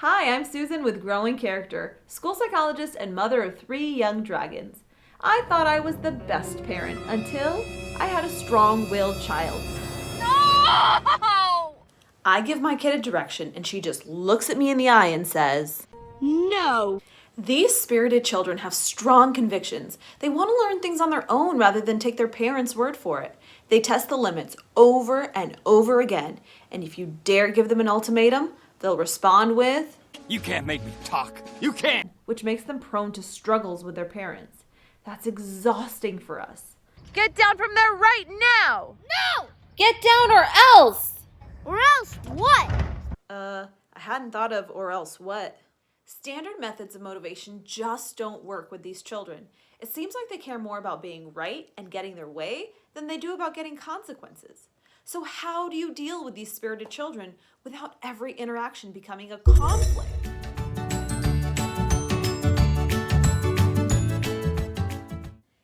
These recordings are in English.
Hi, I'm Susan with Growing Character, school psychologist and mother of 3 young dragons. I thought I was the best parent until I had a strong-willed child. No! I give my kid a direction and she just looks at me in the eye and says, No. These spirited children have strong convictions. They want to learn things on their own rather than take their parents' word for it. They test the limits over and over again, and if you dare give them an ultimatum, they'll respond with, You can't make me talk. You can't. which makes them prone to struggles with their parents. That's exhausting for us. Get down from there right now! No! Get down or else! Or else what? I hadn't thought of or else what. Standard methods of motivation just don't work with these children. It seems like they care more about being right and getting their way than they do about getting consequences. So how do you deal with these spirited children without every interaction becoming a conflict?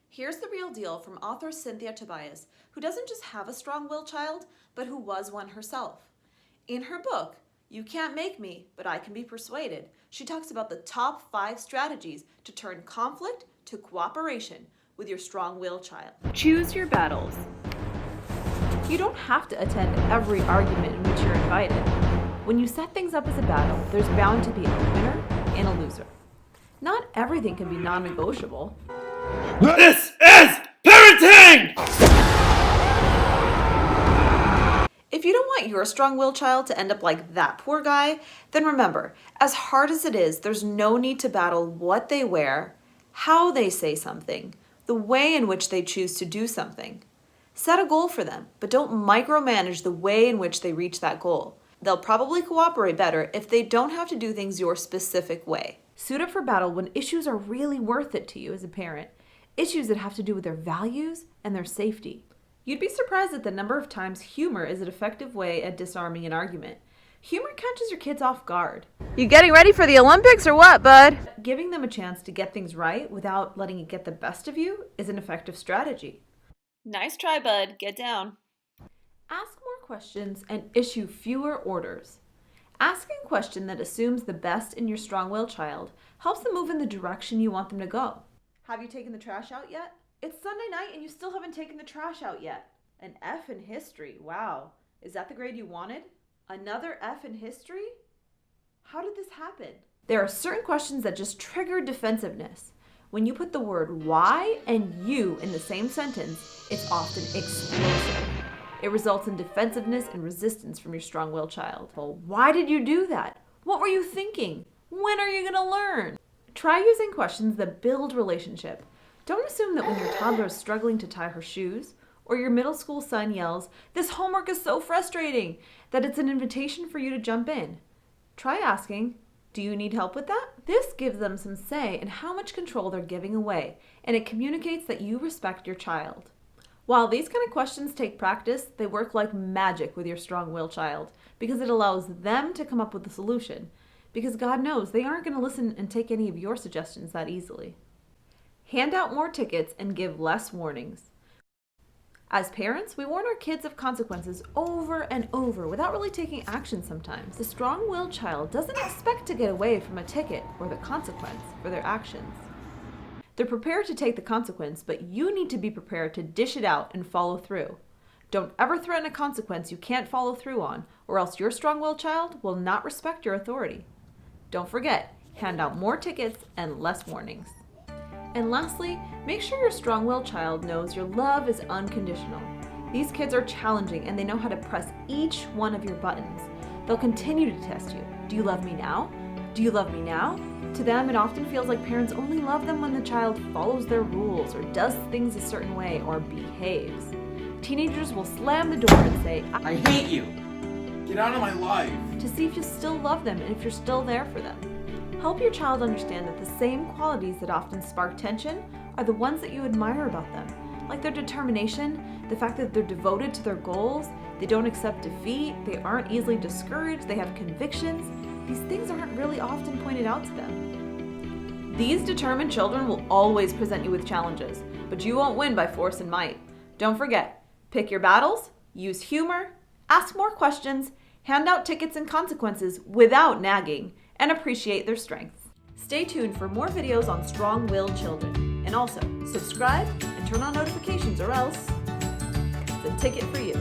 Here's the real deal from author Cynthia Tobias, who doesn't just have a strong-willed child, but who was one herself. In her book, You Can't Make Me, But I Can Be Persuaded, she talks about the top 5 strategies to turn conflict to cooperation with your strong-willed child. Choose your battles. You don't have to attend every argument in which you're invited. When you set things up as a battle, there's bound to be a winner and a loser. Not everything can be non-negotiable. This is parenting! If you don't want your strong-willed child to end up like that poor guy, then remember, as hard as it is, there's no need to battle what they wear, how they say something, the way in which they choose to do something. Set a goal for them, but don't micromanage the way in which they reach that goal. They'll probably cooperate better if they don't have to do things your specific way. Suit up for battle when issues are really worth it to you as a parent. Issues that have to do with their values and their safety. You'd be surprised at the number of times humor is an effective way at disarming an argument. Humor catches your kids off guard. You getting ready for the Olympics or what, bud? Giving them a chance to get things right without letting it get the best of you is an effective strategy. Nice try, bud. Get down. Ask more questions and issue fewer orders. Asking a question that assumes the best in your strong-willed child helps them move in the direction you want them to go. Have you taken the trash out yet? It's Sunday night and you still haven't taken the trash out yet. An F in history. Wow. Is that the grade you wanted? Another F in history? How did this happen? There are certain questions that just trigger defensiveness. When you put the word why and you in the same sentence, it's often explosive. It results in defensiveness and resistance from your strong-willed child. Well, why did you do that? What were you thinking? When are you going to learn? Try using questions that build relationship. Don't assume that when your toddler is struggling to tie her shoes, or your middle school son yells, "This homework is so frustrating," that it's an invitation for you to jump in. Try asking, "Do you need help with that?" This gives them some say in how much control they're giving away, and it communicates that you respect your child. While these kind of questions take practice, they work like magic with your strong-willed child because it allows them to come up with the solution, because God knows they aren't going to listen and take any of your suggestions that easily. Hand out more tickets and give less warnings. As parents, we warn our kids of consequences over and over without really taking action sometimes. The strong-willed child doesn't expect to get away from a ticket or the consequence for their actions. They're prepared to take the consequence, but you need to be prepared to dish it out and follow through. Don't ever threaten a consequence you can't follow through on, or else your strong-willed child will not respect your authority. Don't forget, hand out more tickets and less warnings. And lastly, make sure your strong-willed child knows your love is unconditional. These kids are challenging and they know how to press each one of your buttons. They'll continue to test you. Do you love me now? Do you love me now? To them, it often feels like parents only love them when the child follows their rules or does things a certain way or behaves. Teenagers will slam the door and say, I hate you. Get out of my life. to see if you still love them and if you're still there for them. Help your child understand that the same qualities that often spark tension are the ones that you admire about them, like their determination, the fact that they're devoted to their goals, they don't accept defeat, they aren't easily discouraged, they have convictions. These things aren't really often pointed out to them. These determined children will always present you with challenges, but you won't win by force and might. Don't forget, pick your battles, use humor, ask more questions, hand out tickets and consequences without nagging, and appreciate their strengths. Stay tuned for more videos on strong-willed children. And also, subscribe and turn on notifications or else it's a ticket for you.